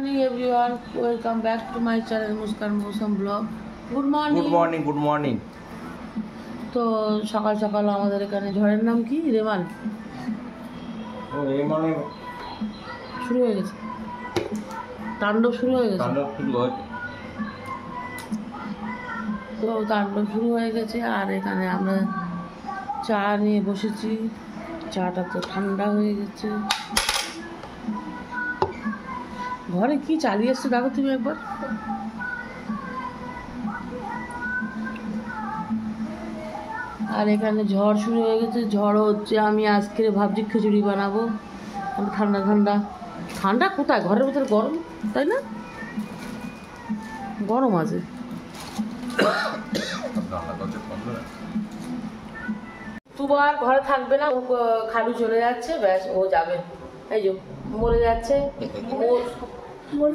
Morning everyone, welcome back to my channel Muskan মৌসুম blog. Good morning. তো সকাল সকাল আমাদের এখানে ঝড়ের নাম কি? রেমাল শুরু হয়ে গেছে, তাণ্ডব শুরু হয়ে গেছে। তো তাণ্ডব শুরু হয়ে গেছে আর এখানে আমরা চা নিয়ে বসেছি। চাটা তো ঠান্ডা হয়ে গেছে। ঘরে কি চালিয়ে এসছো দেখো তুমি একবার। আর এখানে ঝড় শুরু হয়ে গেছে, ঝড় হচ্ছে। আমি আজকে ভাবছি খিচুড়ি বানাবো। ঠান্ডা ঠান্ডা ঠান্ডা কোথায়, ঘরের ভিতরে গরম, তাই না? গরম আছে। তোমার ঘরে থাকবে না, ও খালু চলে যাচ্ছে, ব্যাস ও যাবে। এই যে মরে যাচ্ছে,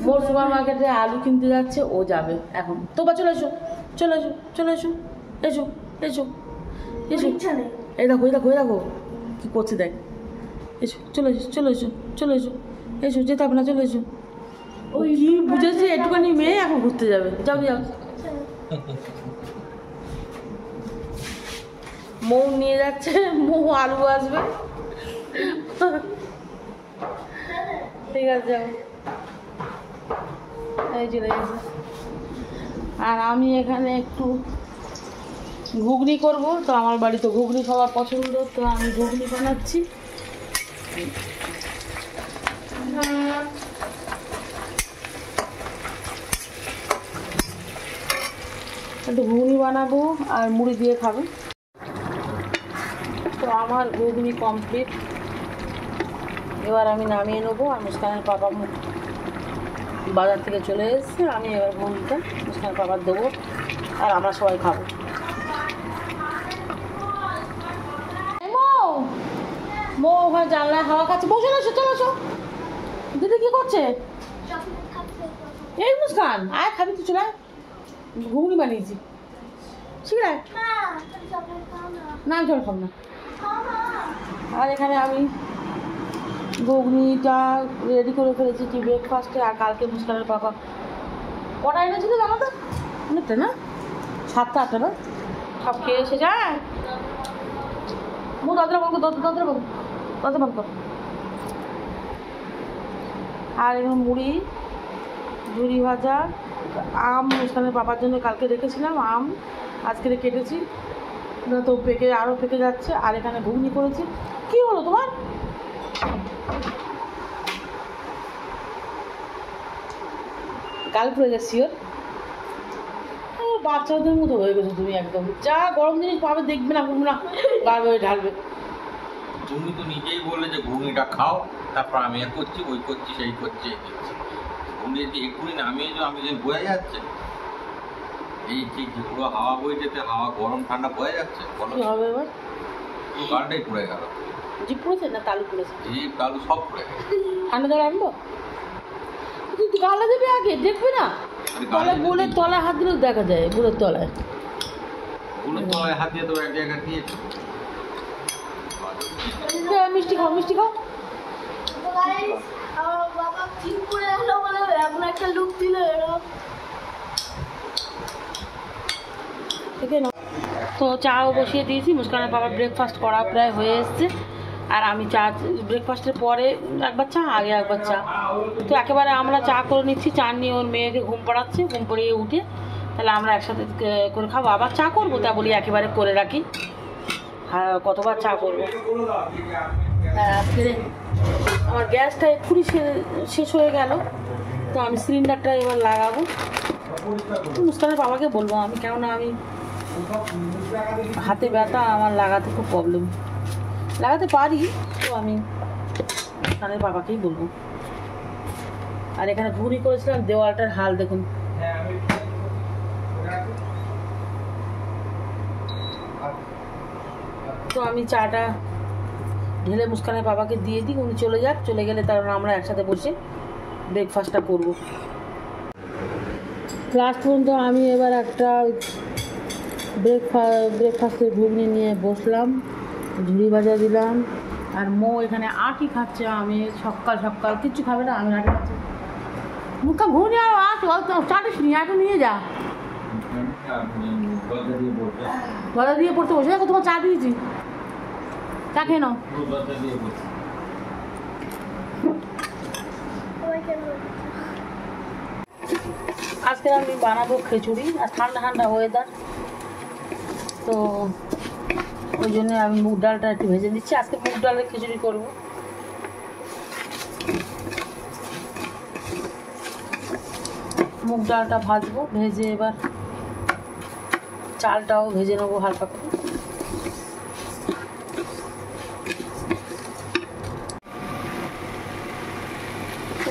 মোর সুপার মার্কেটে আলু কিনতে যাচ্ছে, ও যাবে এখন। তো বা চলে এসো, চলে এসো, চলে এসো, এসো এসো এসো। এই দেখো, এই দেখো, এই দেখো কী করছে দেখ। এসো, চলে এসো, চলে এসো, চলে এসো, এসো, যেতে হবে না, চলে এসো। ও কি বুঝেছে, একটুখানি মেয়ে এখন ঘুরতে যাবে। যাও যাও। মৌ নিয়ে যাচ্ছে, মৌ আলু আসবে। ঠিক আছে, যাও। এই চলে গেছে। আর আমি এখানে একটু ঘুগনি করব। তো আমার বাড়িতে ঘুগনি খাওয়া পছন্দ, তো আমি ঘুগনি বানাচ্ছি। একটু ঘুগনি বানাবো আর মুড়ি দিয়ে খাবো। তো আমার ঘুগনি কমপ্লিট। এবার আমি নামিয়ে নেবো। আর মুস্কানের পাপা বাজার থেকে চলে এসেছে। আমি এবার ঘুগনিটা মুস্কানের পাপার দেবো আর আমরা সবাই খাবো। মো ওখানে জানলায় হাওয়া খাচ্ছে। বসে এসো, চলো এসো। দিদি কি করছে? এই মুস্কান আয়, খাবি তো? চলে ঘুগনি বানিয়েছি, ঠিক আছে? না আমি জল খাবো না। আর এখানে আমি ঘুগনিটা রেডি করে ফেলেছি কি ব্রেকফাস্টে। আর কালকে মুস্কানের পাপা কটা এনেছিল জানো তো? অনেকটা না, 7টা 8টা না, সব খেয়ে এসে যায়। মো দাদরা বলবো, দাদরা বলবো, দাদরা বলবো। আর এখানে মুড়ি, ঝুড়ি ভাজা, আম মুস্কানের পাপার জন্য কালকে রেখেছিলাম, আম আজকে কেটেছি না, তো পেকে আরও পেকে যাচ্ছে। আর এখানে ঘুগনি করেছি। কি হলো তোমার? গাল পড়ে যাচ্ছি ওর। বাচ্চাদের মতো হয়ে গেছো তুমি একদম। যা গরম জিনিস পাবে দেখবে না, ঘুমনা গাল হয়ে ঢালবে। তুমি তো নিজেই বললে যে ঘুগনিটা খাও, তারপর আমি করছি, ওই করছি, সেই করছি, ঘুগনি এক্ষুনি নামিয়ে যে আমি যে বয়ে যাচ্ছে, এই ঠিক পুরো হাওয়া বয়ে যেতে, হাওয়া গরম ঠান্ডা বয়ে যাচ্ছে। কি হবে এবার? গালটাই পড়ে গেল। জিপ পড়েছে না তালু পড়েছে? জিপ তালু সব পড়ে গেছে। ঠান্ডা জল আনবো? তুই গালে দেবে আগে, দেখবে না? তলায় বোলের তলায় হাত দিলেও দেখা যায়। বোলের তলায়, বোলের তলায় হাত দিয়ে তো এক জায়গায় দিয়েছে। মিষ্টি খাও, মিষ্টি খাও। তো চাও বসিয়ে দিয়েছি। মুস্কানের বাবার ব্রেকফাস্ট করা প্রায় হয়ে এসছে। আর আমি চা, ব্রেকফাস্টের পরে একবার চা, আগে একবার চা। তো একেবারে আমরা চা করে নিচ্ছি। চা নিয়ে ওর মেয়েকে ঘুম পাড়াচ্ছে, ঘুম পাড়িয়ে উঠে তাহলে আমরা একসাথে করে খাবো। আবার চা করবো, তা বলি একেবারে করে রাখি। হ্যাঁ, কতবার চা করবো। আজকে আমার গ্যাসটা এক্ষুনি শেষ হয়ে গেল, তো আমি সিলিন্ডারটা এবার লাগাবো। মুস্কানের বাবাকে বলবো আমি, কেননা আমি হাতে ব্যথা, আমার লাগাতে খুব প্রবলেম। লাগাতে পারি, তো আমি মুস্কানের বাবাকেই বলবো। আর এখানে ঘুরি করেছিলাম, দেওয়ালটার হাল দেখুন। তো আমি চাটা ঢেলে মুস্কানের বাবাকে দিয়ে দিই, উনি চলে যাক। চলে গেলে তারপর আমরা একসাথে বসে ব্রেকফাস্টটা করবো। লাস্ট পর্যন্ত আমি এবার একটা ব্রেকফাস্টের ঘুগনি নিয়ে বসলাম, ঝুড়ি ভাজা দিলাম। আর মো এখানে আটি খাচ্ছে। আমি সকাল সকাল কিচ্ছু খাবে না, আমি আটি খাচ্ছি। মুখে ঘুরে আস চাটিস নি একটু নিয়ে যা গলা দিয়ে পড়তে বসে দেখো তোমার চা দিয়েছি চা খেয়ে নাও আজকে আমি বানাবো খিচুড়ি আর ঠান্ডা ঠান্ডা ওয়েদার তো ওই জন্য আমি মুগ ডালটা একটু ভেজে দিচ্ছি আজকে মুগ ডালের খিচুড়ি করবো মুগ ডালটা ভাজবো ভেজে এবার চালটাও ভেজে নেবো হালকা করে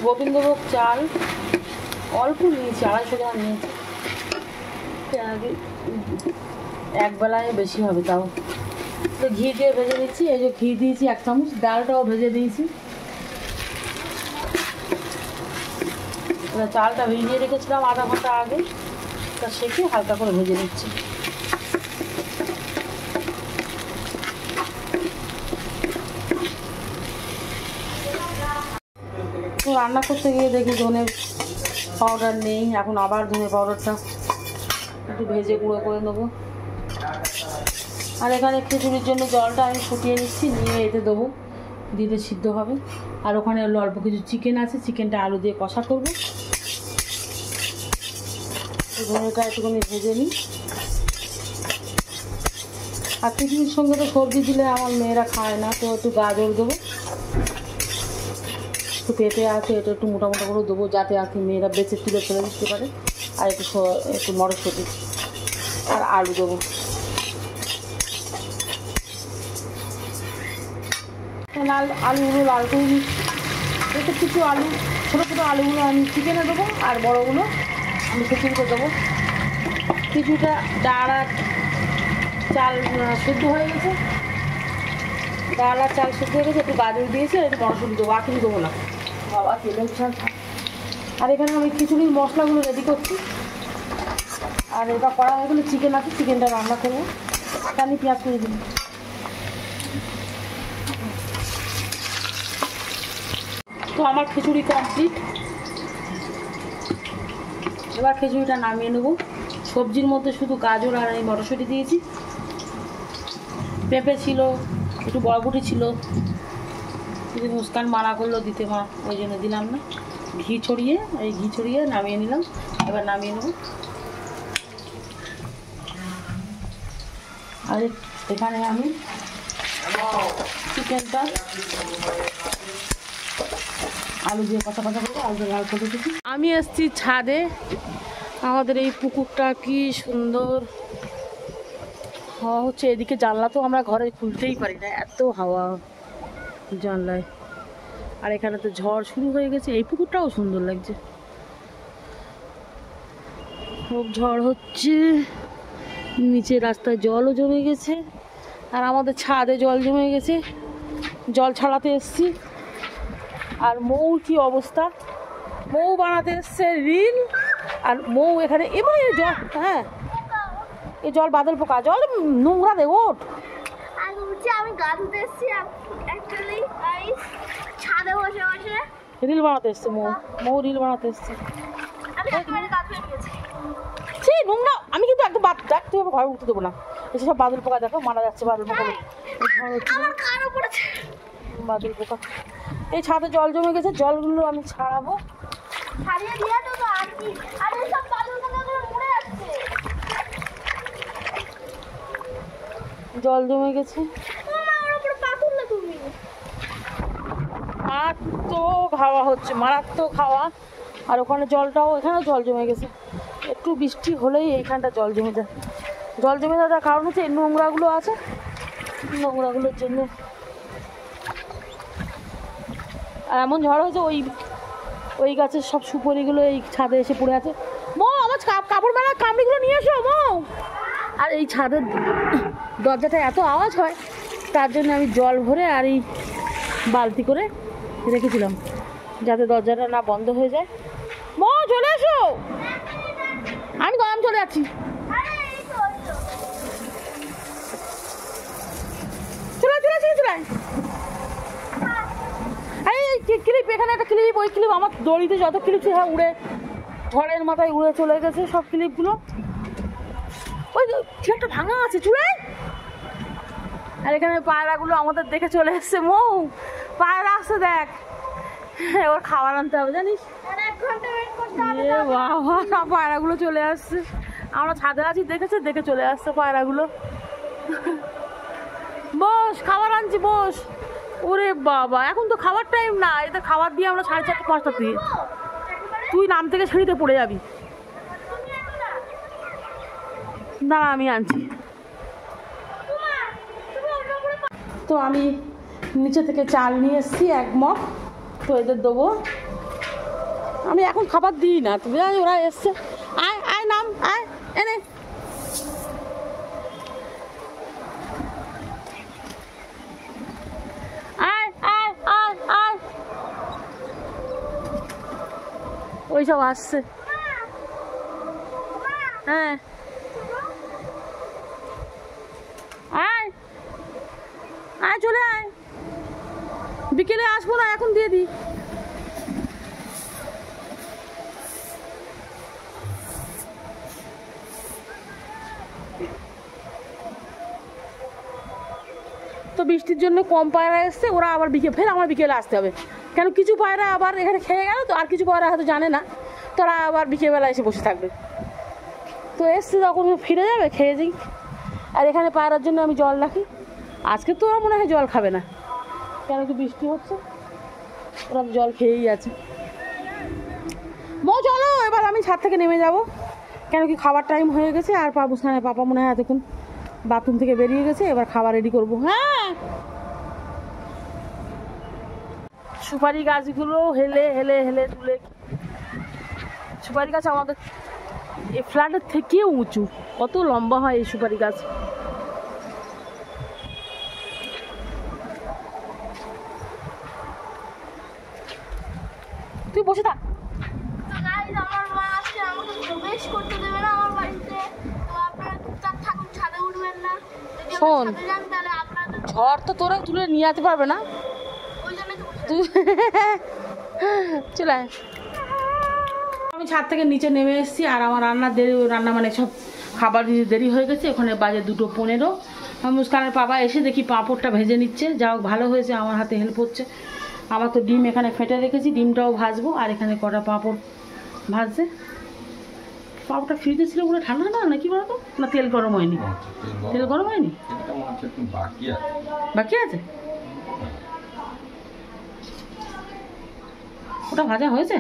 গোবিন্দভোগ চাল অল্প নিয়েছি 250 গ্রাম নিয়েছি এক বেলায় বেশি হবে তাও তো ঘি দিয়ে ভেজে নিচ্ছি এই যে ঘি দিয়েছি 1 চামচ ডালটাও ভেজে দিয়েছি চালটা ভিজিয়ে রেখেছিলাম আধা ঘন্টা আগে তা সেকে হালকা করে ভেজে নিচ্ছি রান্না করতে গিয়ে দেখি ধনের পাউডার নেই এখন আবার ধনে পাউডারটা একটু ভেজে গুঁড়ো করে নেবো আর এখানে খিচুড়ির জন্য জলটা আমি ফুটিয়ে নিচ্ছি নিয়ে এতে দেবো দিতে সিদ্ধ হবে আর ওখানে অল্প কিছু চিকেন আছে চিকেনটা আলু দিয়ে কষা করবো ধনেটা একটুখানি ভেজে নিই আর খিচুড়ির সঙ্গে তো সবজি দিলে আমার মেয়েরা খায় না তো একটু গাজর দেবো একটু পেঁপে আছে এটা একটু মোটা মোটা করে দেবো যাতে আর কি মেয়েরা বেঁচে তুলে ফেলে দিতে পারে আর একটু মটরশুঁটি আর আলু দেবো আলুগুলো লাল করে নিই একটু কিছু আলু ছোটো ছোটো আলুগুলো আমি চিকেনে দেবো আর বড়োগুলো আমি খিচুড়িতে দেবো খিচুড়িটা ডাল আর চাল সেদ্ধ হয়ে গেছে ডাল আর চাল সেদ্ধ হয়ে গেছে একটু গাজর দিয়েছি আর একটু মটরশুঁটি দেবো আর কিছু দেবো না বাবা তেলের চাল আর এখানে আমি খিচুড়ির মশলাগুলো রেডি করছি আর এটা করা হয়ে গেলে চিকেন আছে চিকেনটা রান্না করবো আমি পেঁয়াজ করে দিই তো আমার খিচুড়ি কমপ্লিট এবার খিচুড়িটা নামিয়ে নেবো সবজির মধ্যে শুধু গাজর আর এই মটরশুঁটি দিয়েছি পেঁপে ছিল একটু বরবটি ছিল যদি মুস্কান মানা করলো দিতে মা ওই জন্য দিলাম না ঘি ছড়িয়ে নামিয়ে নিলাম এবার নামিয়ে নেব আর এখানে আমি চিকেনটা আলু দিয়ে কষা করে আলু লাল করে দিচ্ছি আমি এসছি ছাদে আমাদের এই পুকুরটা কি সুন্দর হাওয়া হচ্ছে এদিকে জানলা তো আমরা ঘরে খুলতেই পারি না এত হাওয়া জানলায় আর এখানে তো ঝড় শুরু হয়ে গেছে এই পুকুরটাও সুন্দর লাগছে খুব ঝড় হচ্ছে নিচে রাস্তায় জলও জমে গেছে আর আমাদের ছাদে জল জমে গেছে জল ছাড়াতে এসছি আর মৌর কি অবস্থা মৌ বানাতে এসছে রিল আর মৌ এখানে এবার জল হ্যাঁ এই জল বাদল পোকা জল নোংরা দে ওঠ আমি গা ধুতে এসেছি ছাদে বসে বসে রিল বানাতে এসছে মৌ রিল বানাতে এসছে আমি একেবারে গা ধুয়ে নিয়েছি সেই নোংরা আমি কিন্তু একদম দেখতে হবে ঘরে উঠতে দেবো না এসে সব বাদল পোকা দেখো মারা যাচ্ছে বাদল পোকা আমার কানও পড়েছে বাদল পোকা এই ছাদে জল জমে গেছে জলগুলো আমি ছাড়াবো ছাড়িয়ে দিয়ে তো আর কি আর এই সব বাদল পোকাগুলো মরে যাচ্ছে জল জমে গেছে আমার উপরে পা তুললে তুমি মারাত্মক হাওয়া হচ্ছে মারাত্মক হাওয়া আর ওখানে জলটাও এখানেও জল জমে গেছে একটু বৃষ্টি হলেই এইখানটা জল জমে যায় জল জমে যাওয়ার কারণ হচ্ছে এই নোংরাগুলো আছে নোংরাগুলোর জন্য আর এমন ঝড় হয়েছে ওই গাছের সব সুপারিগুলো এই ছাদে এসে পড়ে আছে মো আমার কাপড় মেলা কামড়িগুলো নিয়ে এসো মো আর এই ছাদের দরজাটা এত আওয়াজ হয় তার জন্য আমি জল ভরে আর এই বালতি করে রেখেছিলাম যাতে দরজাটা না বন্ধ হয়ে যায় মো চলে এসো আমি চলে যাচ্ছি চলে কি ক্লিপ, এখানে একটা ক্লিপ, ওই ক্লিপ, আমার দড়িতে যত ক্লিপ ছিল হ্যাঁ উড়ে ঘরের মাথায় উড়ে চলে গেছে সব ক্লিপগুলো। ওই কি একটা ভাঙা আছে চুড়ায়। আর এখানে পায়রাগুলো আমাদের দেখে চলে এসছে। মৌ পায়রা আসছে দেখ, ওর খাবার আনতে হবে জানিস। আর 1 ঘন্টা ওয়েট করতে হবে। এ বাবা, পায়রাগুলো চলে আসছে। আমরা ছাদে আছি দেখেছে, দেখে চলে আসছে পায়রাগুলো। বস, খাবার আনছি বস। ওরে বাবা, এখন তো খাবার টাইম না, এটা খাবার দিয়ে আমরা 4:30 5টা দিয়ে। তুই নাম থেকে সিঁড়িতে পড়ে যাবি। দাঁড়া আমি আনছি। তো আমি নিচে থেকে চাল নিয়ে এসেছি 1 মগ, তো এদের দেবো। আমি এখন খাবার দিই না, তুমি জানি ওরা এসছে। আয় আয় নাম, আয় এনে। আয় আয় আয় আয়, ওই সব আসছে। হ্যাঁ আয় আয়, চলে আয়। বিকেলে আসবো না, এখন দিয়ে দিই। তো বৃষ্টির জন্য কম পায়রা এসছে, ওরা আবার ফের আমার বিকেলে আসতে হবে। কেন কিছু পায়রা আবার এখানে খেয়ে গেল, তো আর কিছু পায়রা হয়তো জানে না, তারা আবার বিকেলবেলা এসে বসে থাকবে। তো এসছে যখন ফিরে যাবে, খেয়ে যাই। আর এখানে পায়রার জন্য আমি জল রাখি। আজকে তো ওরা মনে হয় জল খাবে না, কেন কি বৃষ্টি হচ্ছে, ওরা জল খেয়েই আছে। মৌ চলো, এবার আমি ছাদ থেকে নেমে যাব, কেন কি খাবার টাইম হয়ে গেছে। আর পাপা মনে হয় এতক্ষণ বাথরুম থেকে বেরিয়ে গেছে, এবার খাবার রেডি করবো। হ্যাঁ, সুপারি গাছগুলো হেলে হেলে হেলে তুলে। সুপারি গাছ আমাদের এই ফ্ল্যাটের থেকেও উঁচু, কত লম্বা হয় এই সুপারি গাছ। তুই বসে থাক। তো গাইস, আমার মা আজকে আমাকে প্রবেশ করতে দেবে না আমার বাড়িতে। তো আপনারা চুপচাপ থাকুন, ছাদে উঠবেন না। যদি শোন, ছাদে যান তাহলে আপনাদের ঝড় তো তোরা তুলে নিয়ে যেতে পারবে না। ওই জন্যই তো বসে তুই চলে আয়। আমি ছাদ থেকে নিচে নেমে এসেছি, আর আমার রান্না মানে সব খাবার দিতে দেরি হয়ে গেছে। ওখানে বাজে 2:15। মুস্কানের বাবা এসে দেখি পাঁপড়টা ভেজে নিচ্ছে, যা হোক ভালো হয়েছে, আমার হাতে হেল্প হচ্ছে। আমার তো ডিম এখানে ফেটে রেখেছি, ডিমটাও ভাজবো। আর এখানে কটা পাঁপড় ভাজছে। পাঁপড়টা ফ্রিজে ছিল পুরো ঠান্ডা না, নাকি বলতো? না তেল গরম হয়নি? তেল গরম হয়নি, বাকি আছে। ওটা ভাজা হয়েছে?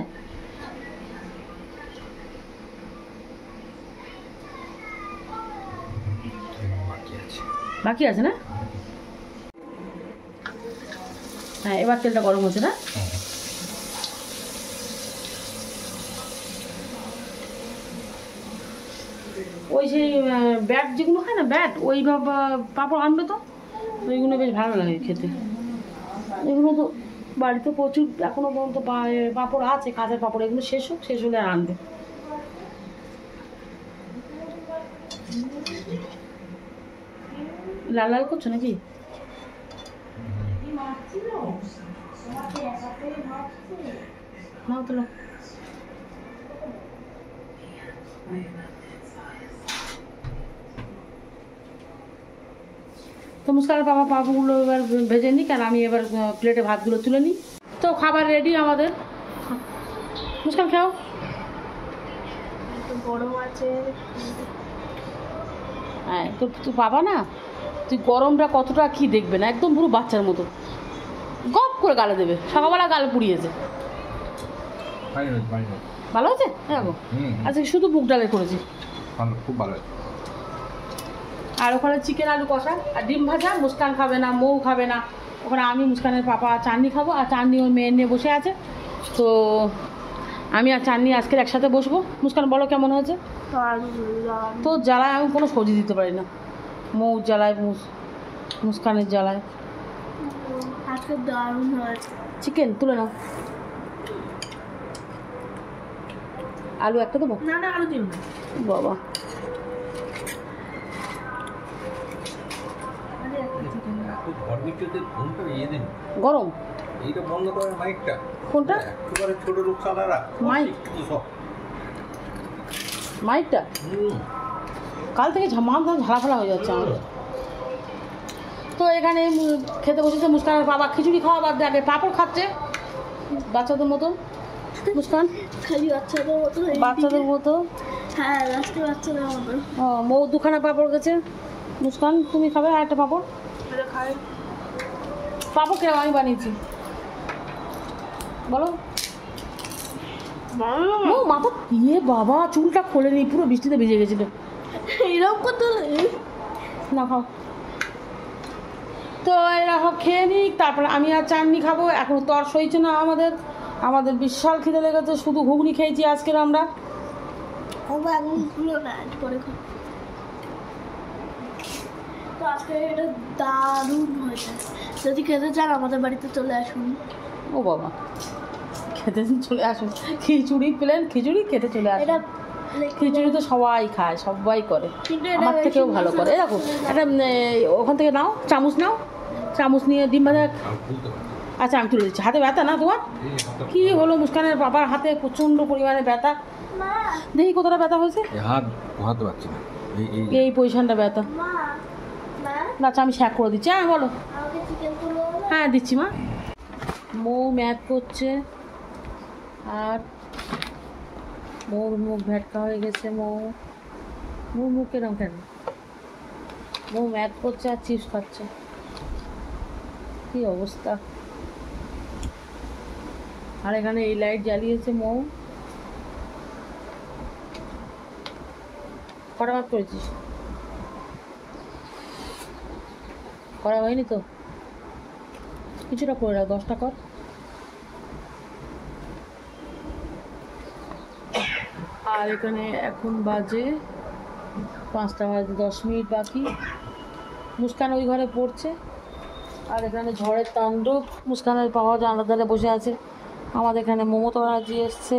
বাকি আছে না? হ্যাঁ, এবার তেলটা গরম হচ্ছে না? ওই সেই ব্যাট যেগুলো হয় না, ব্যাট ওই পাঁপড় আনবে তো, ওইগুলো বেশ ভালো লাগে খেতে। এগুলো তো বাড়িতে প্রচুর এখনো পর্যন্ত পাঁপড় আছে, কাঁচের পাঁপড়। এগুলো শেষ হোক, শেষ হলে আর আনবে। লাল লাল করছো নাকি? নাও তো নাও। তো মুস্কানের বাবা পাঁপড়গুলো এবার ভেজে নিই, কারণ আমি এবার প্লেটে ভাতগুলো তুলে নিই। তো খাবার রেডি আমাদের। মুস্কান খাও। গরম আছে। হ্যাঁ, তো তুই পাবা না, তুই গরমটা কতটা কি দেখবে না, একদম পুরো বাচ্চার মতো গপ করে গালে দেবে। সকালবেলা গাল পুড়িয়েছে। ভালো আছে? দেখো আজকে শুধু মুগ ডালে করেছি, খুব ভালো। আর ওখানে চিকেন আলু কষা আর ডিম ভাজা। মুস্কান খাবে না, মৌ খাবে না। ওখানে আমি, মুস্কানের পাপা চাটনি খাবো, আর চাটনি ওর মেয়ের নিয়ে বসে আছে। তো আমি আর চাটনি আজকের একসাথে বসবো। মুস্কান বলো কেমন হয়েছে? তো জ্বালায় আমি কোনো সবজি দিতে পারি না, মৌ জ্বালায়, মুস্কানের জ্বালায়। আজকে দারুণ হয়েছে। চিকেন তুলে নাও। আলু একটা দেবো? না না, আলু দিন না বাবা। গরম এইটা বন্ধ করেন মাইকটা। কোনটা? একেবারে ছোট লোক চালারা মাইক? কি সব মাইকটা কাল থেকে ঝালাফালা হয়ে যাচ্ছে আমাদের। তো এখানে খেতে বসেছে মুস্কানের বাবা। খিচুড়ি খাওয়া বাদ দিয়ে আগে পাঁপড় খাচ্ছে বাচ্চাদের মতন। মুস্কান খালি বাচ্চাদের মতো হয়ে বাচ্চাদের মতো। হ্যাঁ লাস্টে বাচ্চাদের মতো। ও মৌ দুখানা পাঁপড় গেছে। মুস্কান তুমি খাবে আর একটা পাঁপড়? খাই পাঁপড় কিরকম আমি বানিয়েছি বলো। ও মাথা দিয়ে বাবা চুলটা খোলেনি, পুরো বৃষ্টিতে ভিজে গেছিল। এরকম করতে না খাও। তো এরা সব খেয়ে নিক, তারপরে আমি আর চাটনি খাবো। এখন তর সইছে না আমাদের বিশাল খিদে লেগেছে। শুধু ঘুগনি খেয়েছি আজকের আমরা। খুলো না পরে খাও। তো আজকে এটা দারুণ হয়েছে। যদি খেতে চান আমাদের বাড়িতে চলে আসুন। ও বাবা খেতে চলে আসুন। খিচুড়ি প্লেন খিচুড়ি খেতে চলে আসুন। এটা খিচুড়ি তো সবাই খায়, সবাই করে, কিন্তু এটা আমার থেকেও বেশি ভালো করে। মশলা- এরকম একটা ওখান থেকে নাও, চামচ নাও, চামচ নিয়ে ডিম ভাজা। আচ্ছা আমি তুলে দিচ্ছি। হাতে ব্যথা না তোমার? কি হলো মুস্কানের বাবার হাতে প্রচণ্ড পরিমাণে ব্যথা। মা দেখি কতটা ব্যথা হয়েছে। হাত হাত পাচ্ছি না এই পজিশনটা ব্যথা। মা আচ্ছা আমি শ্যাক করে দিচ্ছি। হ্যাঁ বলো। আমাকে চিকেন তুলো না। হ্যাঁ দিচ্ছি মা। মৌ ম্যাথ করছে আর মৌর মুখ ভেটকা হয়ে গেছে। মৌর মুখ কেরম কেন? মৌ ম্যাথ করছে আর চিপস খাচ্ছে। কি অবস্থা। আর এখানে এই লাইট জ্বালিয়েছে মৌ। কটা ভাগ করেছিস? করা হয়নি তো, কিছুটা করে রাখ, 10টা কর। আর এখানে এখন বাজে 5টা বাজে 10 মিনিট বাকি। মুস্কান ওই ঘরে পড়ছে আর এখানে ঝড়ের তাণ্ডব। মুস্কানের পাওয়া জানলার ধারে বসে আছে। আমাদের এখানে মমতা ব্যানার্জি এসছে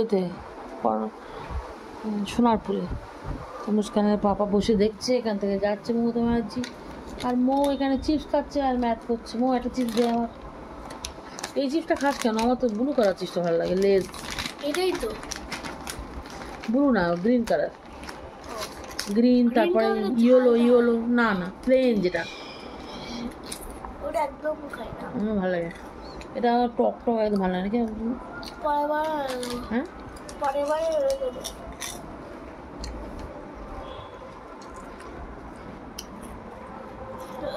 এতে সোনারপুরে। তো মুস্কানের পাপা বসে দেখছে, এখান থেকে যাচ্ছে মমতা ব্যানার্জি। আর মৌ এখানে চিপস খাচ্ছে আর ম্যাথ করছে। মৌ একটা চিপস দেয় আমার। এই চিপসটা খাস কেন? আমার তো ব্লু কালার চিপসটা ভালো লাগে, লেজ। এটাই তো ব্লু না, গ্রিন কালার। গ্রিন তারপরে ইয়েলো না প্লেন যেটা, ওটা একদম খাই না। আমার ভালো লাগে। এটা আমার টক একদম ভালো লাগে নাকি। পরের বার হ্যাঁ পরের বারে রয়ে যাবে।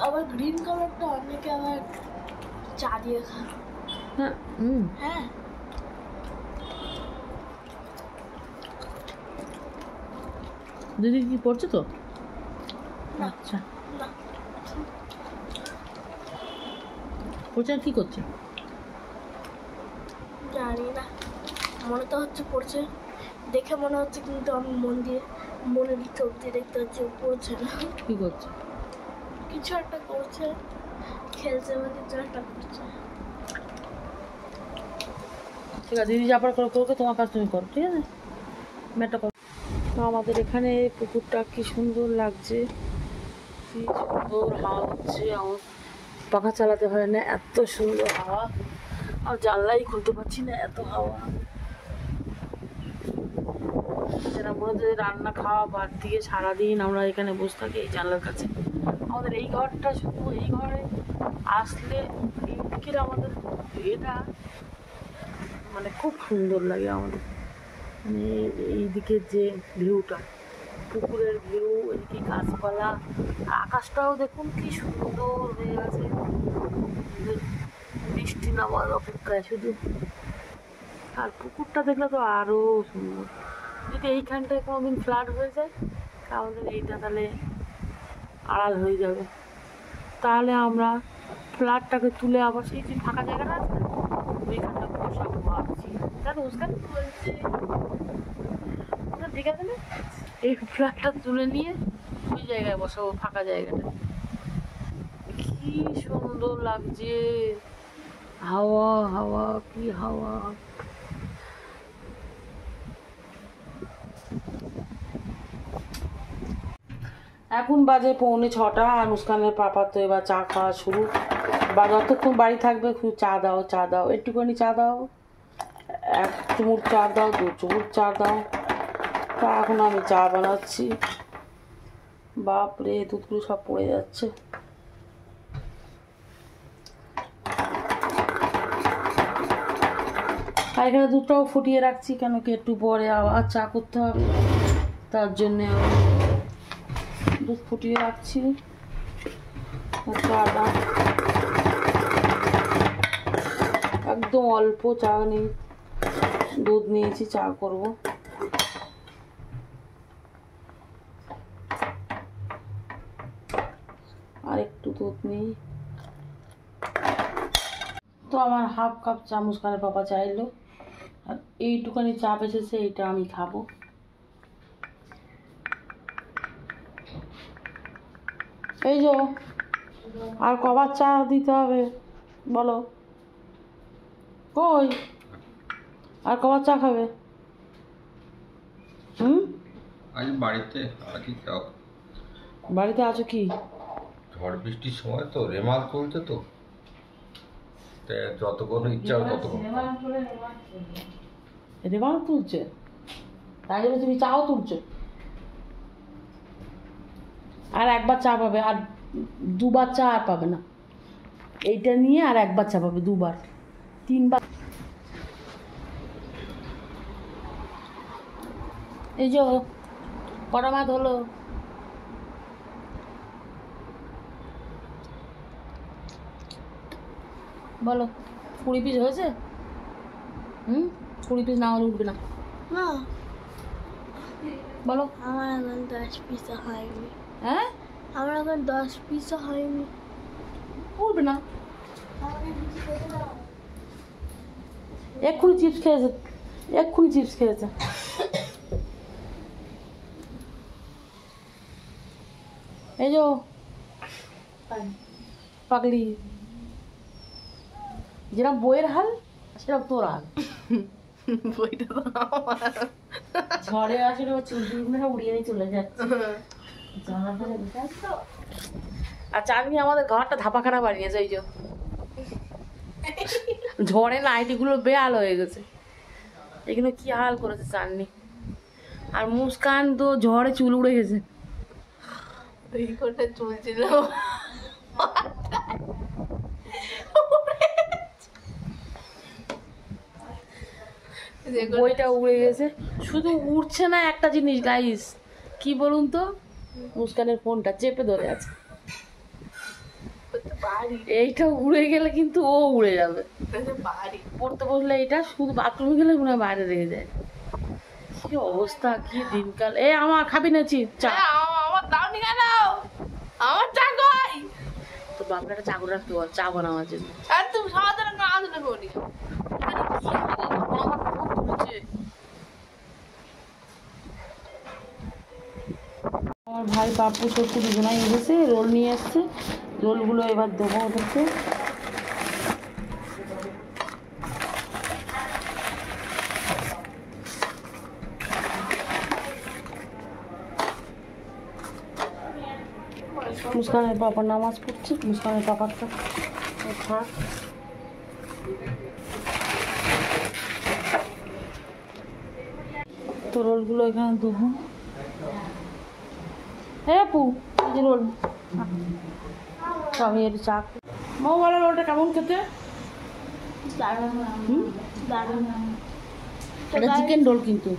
আবার গ্রিন কালারটা অনেকে আবার চা দিয়ে খায়। হ্যাঁ হ্যাঁ দিদি কি পড়ছে তো? না। আচ্ছা না পড়ছে কি করছে? জানি না, মনে তো হচ্ছে পড়ছে, দেখে মনে হচ্ছে, কিন্তু আমি মনের চোখ দিয়ে দেখতে হচ্ছে পড়ছে না। কি করছে? কিছু একটা করছে, খেলছে বা কিছু একটা করছে। ঠিক আছে দিদি যা পার করো, তোমার কাজ তুমি করো, ঠিক আছে? ম্যাটটা করো। তো আমাদের এখানে পুকুরটা কি সুন্দর লাগছে, কি সুন্দর হাওয়া হচ্ছে। আমার পাখা চালাতে হয় না, এত সুন্দর হাওয়া। আর জানলাই খুলতে পারছি না, এত হাওয়া। যেটা মনে হচ্ছে রান্না খাওয়া বাদ দিয়ে সারাদিন আমরা এখানে বসে থাকি এই জানলার কাছে। আমাদের এই ঘরটা, শুধু এই ঘরে আসলে এই দিকের আমাদের এটা মানে খুব সুন্দর লাগে আমাদের। মানে এই দিকের যে ভিউটা, পুকুরের ভিউ, এদিকে গাছপালা, আকাশটাও দেখুন কি সুন্দর হয়ে আছে। বৃষ্টি নামার অপেক্ষায় শুধু। আর পুকুরটা দেখলে তো আরও সুন্দর। যদি এইখানটায় কোনোদিন ফ্লাড হয়ে যায় আমাদের এইটা তাহলে আড়াল হয়ে যাবে। তাহলে আমরা ফ্ল্যাটটাকে তুলে আবার সেই যে ফাঁকা জায়গাটা আছে ওইখানটা বসাবো ভাবছি। তাহলে ওখানে বলছে ওটা ঠিক আছে না, এই ফ্ল্যাটটা তুলে নিয়ে ওই জায়গায় বসাবো, ফাঁকা জায়গাটা। কি সুন্দর লাগছে, হাওয়া হাওয়া, কি হাওয়া। এখন বাজে 5:45 আর মুস্কানের পাপা তো এবার চা খাওয়া শুরু। বা যতক্ষণ বাড়ি থাকবে শুধু চা দাও চা দাও, একটুখানি চা দাও, 1 চুমুট চা দাও, 2 চুমুট চা দাও। তা এখন আমি চা বানাচ্ছি। বাপরে দুধগুলো সব পড়ে যাচ্ছে। আর এখানে দুধটাও ফুটিয়ে রাখছি, কেন কি একটু পরে আবার চা করতে হবে, তার জন্যে দুধ ফুটিয়ে রাখছি। চাটা একদম অল্প চা নিয়ে দুধ নিয়েছি, চা করব। আর একটু দুধ নিই। তো আমার হাফ কাপ চা মুস্কানের পাপা চাইলো, আর এইটুখানি চা বেঁচেছে, এইটা আমি খাবো। এই যে আর কবার চা দিতে হবে বলো? কই আর কবার চা খাবে? আজ বাড়িতে আছি, বাড়িতে আছো কি? ঝড় বৃষ্টির সময় তো রেমাল তুলছে, তো যতক্ষণ ইচ্ছা হয় ততক্ষণ। রেমাল তুলছে, তাই জন্য তুমি চাও তুলছো? আর একবার চা পাবে, আর দুবার চা আর পাবে না। এইটা নিয়ে আর একবার চা পাবে, 2 বার 3 বার। এই যে কটা মাছ হলো? বলো 20 পিস হয়েছে? 20 পিস না হলে উঠবে না। না বলো আমার এখন 10 পিস হয়নি। হ্যাঁ আমার এখন 10 পিস হয়নি। উঠবে না। এক্ষুনি চিপস খেয়েছে, এক্ষুনি চিপস খেয়েছে। এই যে পাগলি, যেরকম বইয়ের হাল সেরকম তোর হাল। বইটা তো আমার। ঝড়ে আসলে চুলগুলো সব উড়িয়ে নিয়ে চলে যাচ্ছে। আর চাঁদনি আমাদের ঘরটা ধাপাখানা বানিয়েছে। এই যে ঝড়ে নাইটিগুলো বেহাল হয়ে গেছে, এগুলো কি হাল করেছে চাঁদনি। আর মুস্কান তো ঝড়ে চুল উড়ে গেছে। এই কোনটা চলছিল, বইটা উড়ে গেছে। শুধু উড়ছে না একটা জিনিস গাইস, কি বলুন তো, মুস্কানের ফোনটা চেপে ধরে আছে। এইটা উড়ে গেলে কিন্তু ও উড়ে যাবে। পড়তে বসলে এটা শুধু বাথরুমে গেলে মনে হয় বাইরে রেখে যায়। কি অবস্থা, কি দিনকাল। এ আমার খাবি না চা? আমার দাওনি কেন? আমার চা কই? তো বাপটা চা করে রাখতে বল, চা বানাবার জন্য। আর তুমি সারাদিন না আদলে করি। আমার ভাই বাপু চক্ষু দুজনাই এসেছে, রোল নিয়ে এসছে। রোলগুলো এবার দেবো ওদেরকে। মুস্কানের পাপা নামাজ পড়ছে, মুস্কানের পাপারটা থাক। তো রোলগুলো এখানে দেবো। হ্যাঁ আপু, এই যে রোল। আমি একটু চা। মাও বলো রোলটা কেমন খেতে? এটা চিকেন রোল কিন্তু।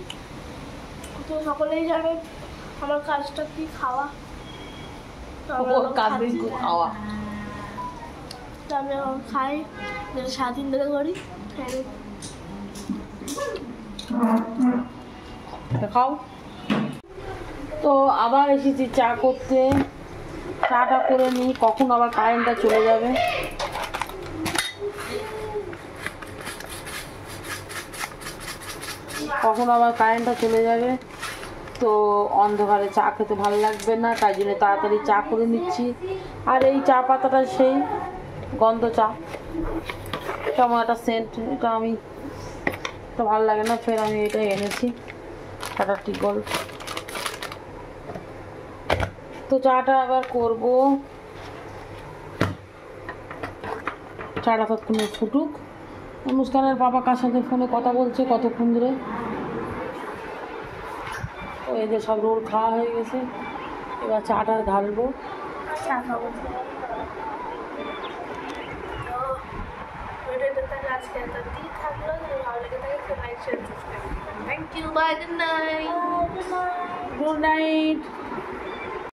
তো সকলেই জানে আমার কাজটা কি, খাওয়া। খাওয়া তো আমি এখন খাই, যেটা সারাদিন ধরে করি। খাও। তো আবার এসেছি চা করতে, চাটা করে নিই, কখন আবার কারেন্টটা চলে যাবে। কখন আবার কারেন্টটা চলে যাবে, তো অন্ধকারে চা খেতে ভালো লাগবে না, তাই জন্য তাড়াতাড়ি চা করে নিচ্ছি। আর এই চা পাতাটা সেই গন্ধ চা, কেমন একটা সেন্ট, এটা আমি তো ভালো লাগে না, ফের আমি এটা এনেছি টাটা টি গোল্ড। তো চাটা আবার করবো। চাটা ততক্ষণ ফুটুক। মুস্কানের বাবা কার সাথে ফোনে কথা বলছে কতক্ষণ ধরে। তো এদের সব রোল খাওয়া হয়ে গেছে, এবার চাটা ঢালবো। চা খাবো। ভিডিওটা তাহলে আজকে এতদিনই থাকলো। যদি ভালো লেগে থাকে লাইক শেয়ার সাবস্ক্রাইব করবেন। Thank you, bye, good night. Good night.